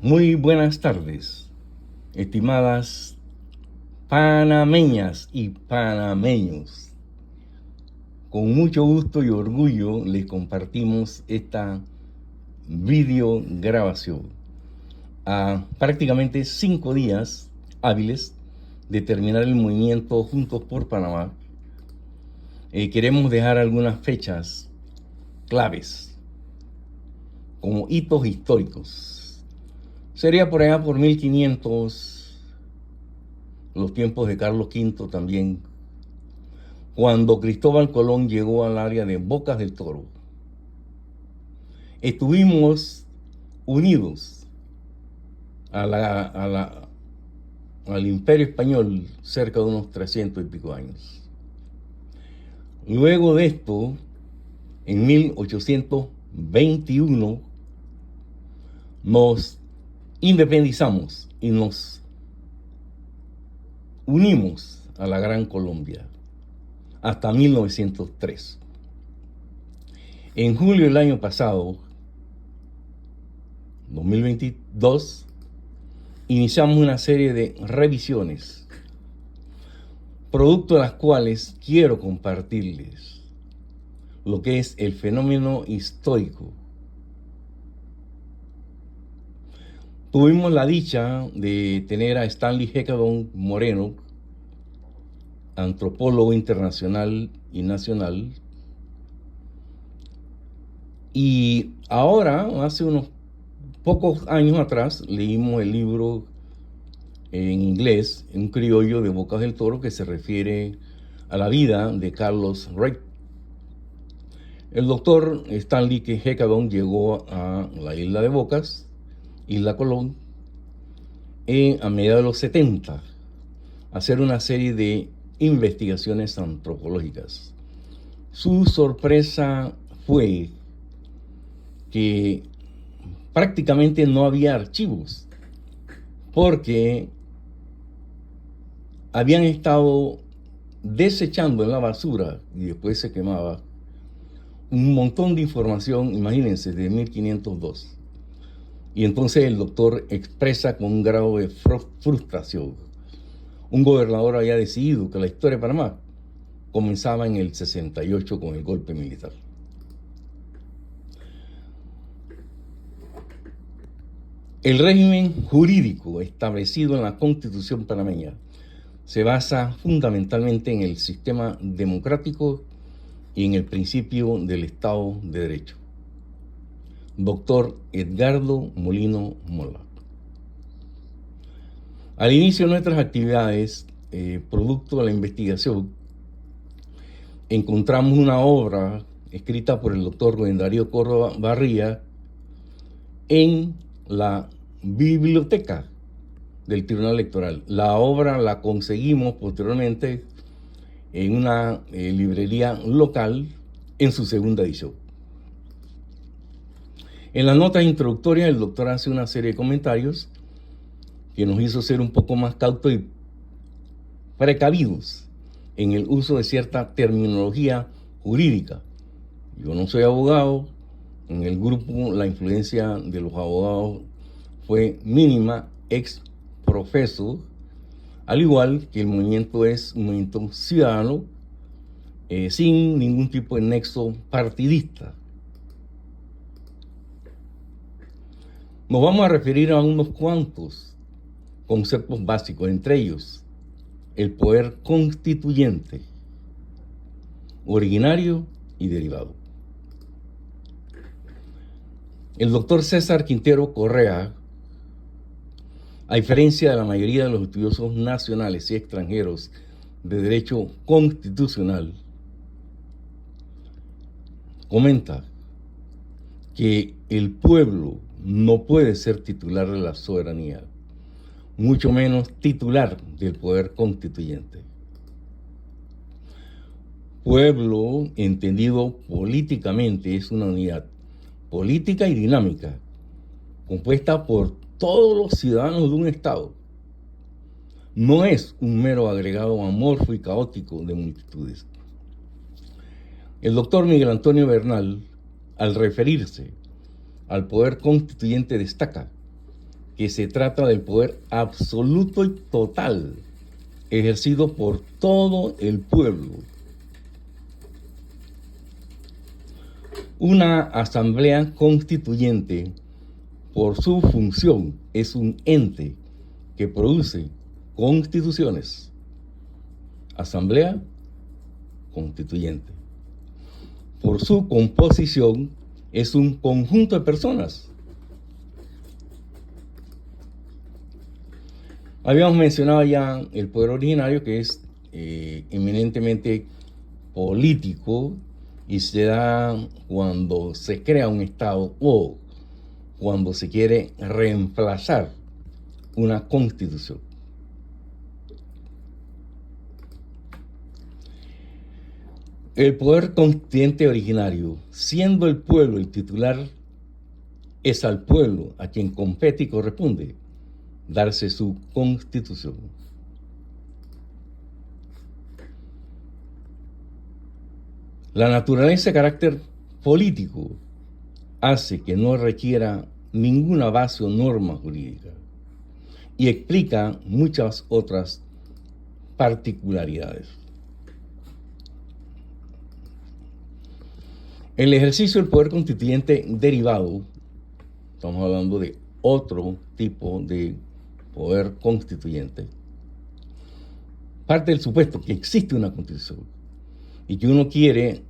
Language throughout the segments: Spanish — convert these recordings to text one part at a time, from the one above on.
Muy buenas tardes, estimadas panameñas y panameños. Con mucho gusto y orgullo les compartimos esta videograbación. A prácticamente 5 días hábiles de terminar el movimiento Juntos por Panamá, queremos dejar algunas fechas claves como hitos históricos. Sería por allá por 1500, los tiempos de Carlos V también, cuando Cristóbal Colón llegó al área de Bocas del Toro. Estuvimos unidos al Imperio Español cerca de unos 300 y pico años. Luego de esto, en 1821, nos independizamos y nos unimos a la Gran Colombia hasta 1903. En julio del año pasado, 2022, iniciamos una serie de revisiones, producto de las cuales quiero compartirles lo que es el fenómeno histórico. Tuvimos la dicha de tener a Stanley Hecadón Moreno, antropólogo internacional y nacional, y ahora, hace unos pocos años atrás, leímos el libro en inglés, Un criollo de Bocas del Toro, que se refiere a la vida de Carlos Wright. El doctor Stanley Hecadón llegó a la isla de Bocas, Isla Colón, a mediados de los 70, a hacer una serie de investigaciones antropológicas. Su sorpresa fue que prácticamente no había archivos, porque habían estado desechando en la basura y después se quemaba un montón de información, imagínense, de 1502. Y entonces el doctor expresa con un grado de frustración. Un gobernador había decidido que la historia de Panamá comenzaba en el 68 con el golpe militar. El régimen jurídico establecido en la Constitución panameña se basa fundamentalmente en el sistema democrático y en el principio del Estado de Derecho. Doctor Edgardo Molino Mola. Al inicio de nuestras actividades, producto de la investigación, encontramos una obra escrita por el doctor Rubén Darío Córdoba Barría en la biblioteca del Tribunal Electoral. La obra la conseguimos posteriormente en una librería local en su segunda edición. En las notas introductorias, el doctor hace una serie de comentarios que nos hizo ser un poco más cautos y precavidos en el uso de cierta terminología jurídica. Yo no soy abogado, en el grupo la influencia de los abogados fue mínima, ex profeso, al igual que el movimiento es un movimiento ciudadano, sin ningún tipo de nexo partidista. Nos vamos a referir a unos cuantos conceptos básicos, entre ellos el poder constituyente, originario y derivado. El doctor César Quintero Correa, a diferencia de la mayoría de los estudiosos nacionales y extranjeros de derecho constitucional, comenta que el pueblo no puede ser titular de la soberanía, mucho menos titular del poder constituyente. Pueblo, entendido políticamente, es una unidad política y dinámica, compuesta por todos los ciudadanos de un Estado. No es un mero agregado amorfo y caótico de multitudes. El doctor Miguel Antonio Bernal, al referirse al poder constituyente, destaca que se trata del poder absoluto y total ejercido por todo el pueblo. Una asamblea constituyente, por su función, es un ente que produce constituciones. Asamblea constituyente. Por su composición, es un conjunto de personas. Habíamos mencionado ya el poder originario, que es eminentemente político y se da cuando se crea un Estado o cuando se quiere reemplazar una constitución. El poder constituyente originario, siendo el pueblo el titular, es al pueblo a quien compete y corresponde darse su constitución. La naturaleza de carácter político hace que no requiera ninguna base o norma jurídica y explica muchas otras particularidades. El ejercicio del poder constituyente derivado, estamos hablando de otro tipo de poder constituyente, parte del supuesto que existe una constitución y que uno quiere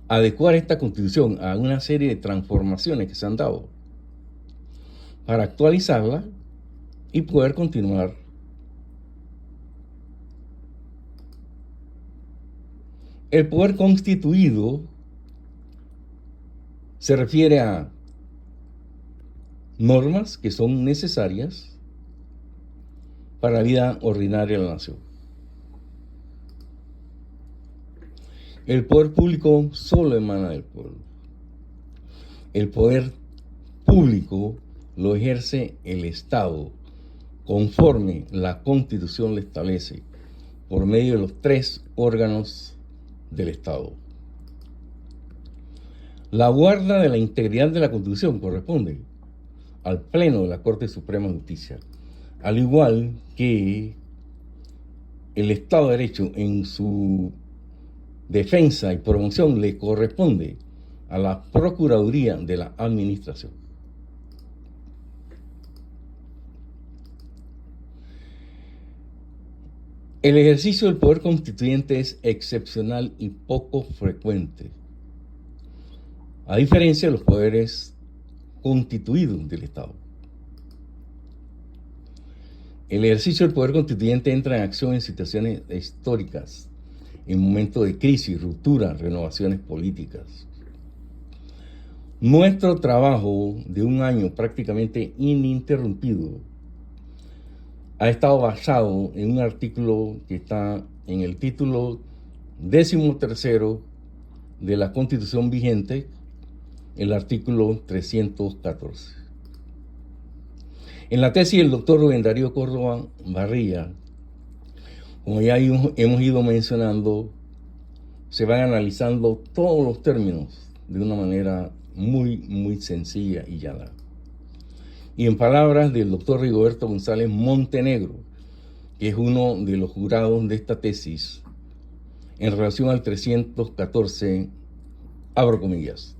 adecuar esta constitución a una serie de transformaciones que se han dado para actualizarla y poder continuar. El poder constituido se refiere a normas que son necesarias para la vida ordinaria de la nación. El poder público solo emana del pueblo. El poder público lo ejerce el Estado conforme la Constitución le establece por medio de los 3 órganos del Estado. La guarda de la integridad de la Constitución corresponde al Pleno de la Corte Suprema de Justicia, al igual que el Estado de Derecho en su defensa y promoción le corresponde a la Procuraduría de la Administración. El ejercicio del poder constituyente es excepcional y poco frecuente, a diferencia de los poderes constituidos del Estado. El ejercicio del poder constituyente entra en acción en situaciones históricas, en momentos de crisis, ruptura, renovaciones políticas. Nuestro trabajo de un año prácticamente ininterrumpido ha estado basado en un artículo que está en el título 13 de la Constitución vigente, el artículo 314. En la tesis del doctor Rubén Darío Córdoba Barría, como ya hemos ido mencionando, se van analizando todos los términos de una manera muy sencilla y llana. Y en palabras del doctor Rigoberto González Montenegro, que es uno de los jurados de esta tesis, en relación al 314, abro comillas,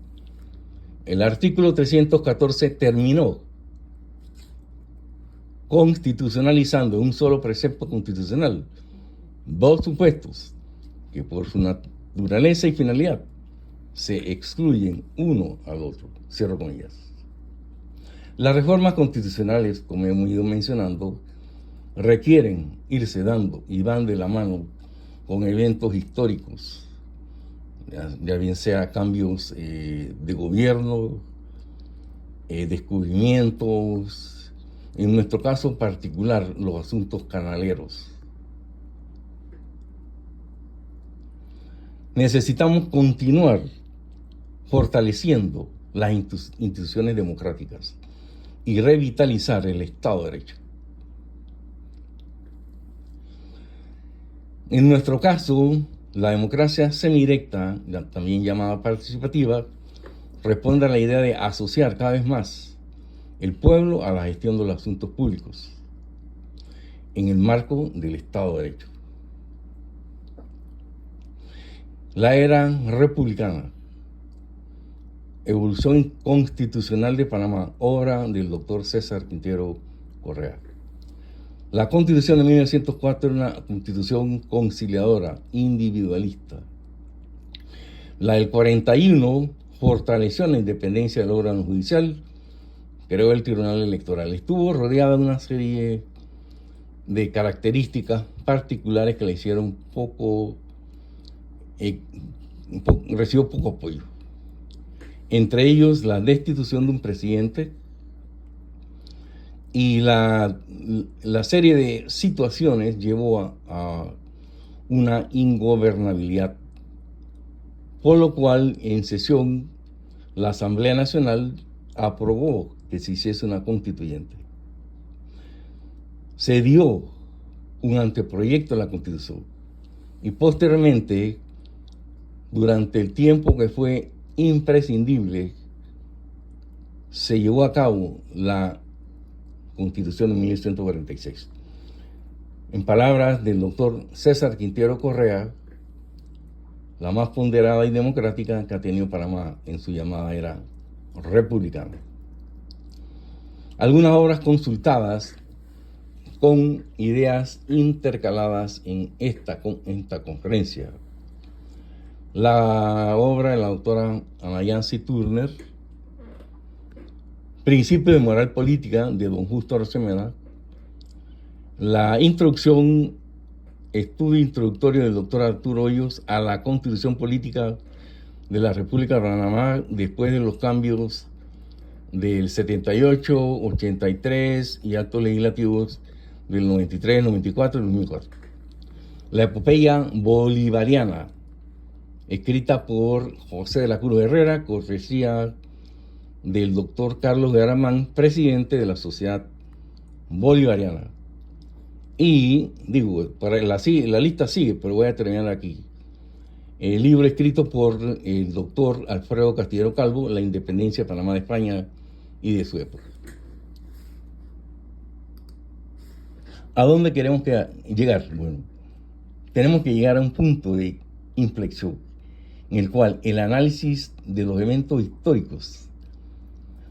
el artículo 314 terminó constitucionalizando un solo precepto constitucional 2 supuestos que por su naturaleza y finalidad se excluyen uno al otro, cierro comillas. Las reformas constitucionales, como hemos ido mencionando, requieren irse dando y van de la mano con eventos históricos, ya bien sea cambios de gobierno, descubrimientos, en nuestro caso particular, los asuntos canaleros. Necesitamos continuar fortaleciendo las instituciones democráticas y revitalizar el Estado de Derecho. En nuestro caso, la democracia semidirecta, también llamada participativa, responde a la idea de asociar cada vez más el pueblo a la gestión de los asuntos públicos en el marco del Estado de Derecho. La era republicana, evolución constitucional de Panamá, obra del doctor César Quintero Correa. La Constitución de 1904 era una constitución conciliadora, individualista. La del 41 fortaleció la independencia del órgano judicial, creó el Tribunal Electoral. Estuvo rodeada de una serie de características particulares que le hicieron recibió poco apoyo. Entre ellos, la destitución de un presidente y la serie de situaciones llevó a una ingobernabilidad, por lo cual en sesión la Asamblea Nacional aprobó que se hiciese una constituyente. Se dio un anteproyecto de la Constitución y posteriormente, durante el tiempo que fue imprescindible, se llevó a cabo la Constitución de 1946. En palabras del doctor César Quintero Correa, la más ponderada y democrática que ha tenido Panamá en su llamada era republicana. Algunas obras consultadas con ideas intercaladas en esta conferencia. La obra de la autora Ana Yancy Turner, Principio de Moral Política, de don Justo Arosemena, la introducción, estudio introductorio del doctor Arturo Hoyos a la Constitución Política de la República de Panamá después de los cambios del 78, 83 y actos legislativos del 93, 94 y 2004. La epopeya bolivariana, escrita por José de la Cruz Herrera, cortesía del doctor Carlos Garamán, presidente de la Sociedad Bolivariana. Y digo, la lista sigue, pero voy a terminar aquí. El libro escrito por el doctor Alfredo Castillero Calvo, La Independencia de Panamá de España y de su época. ¿A dónde queremos llegar? Bueno, tenemos que llegar a un punto de inflexión en el cual el análisis de los eventos históricos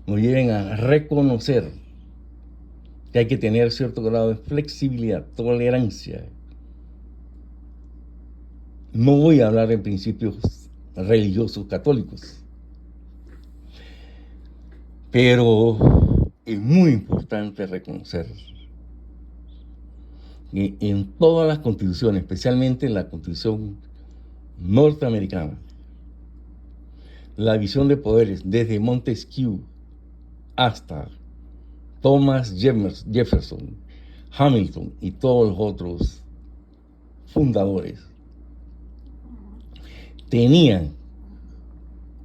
nos lleven a reconocer que hay que tener cierto grado de flexibilidad, tolerancia. No voy a hablar de principios religiosos católicos, pero es muy importante reconocer que en todas las constituciones, especialmente en la Constitución norteamericana, la división de poderes desde Montesquieu hasta Thomas Jefferson, Hamilton y todos los otros fundadores tenían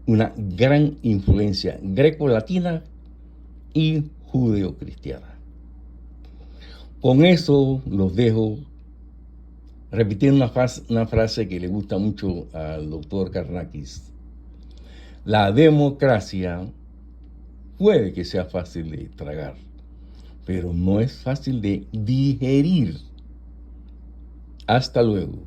una gran influencia greco-latina y judeo-cristiana. Con eso los dejo repitiendo una frase que le gusta mucho al doctor Karnakis. La democracia puede que sea fácil de tragar, pero no es fácil de digerir. Hasta luego.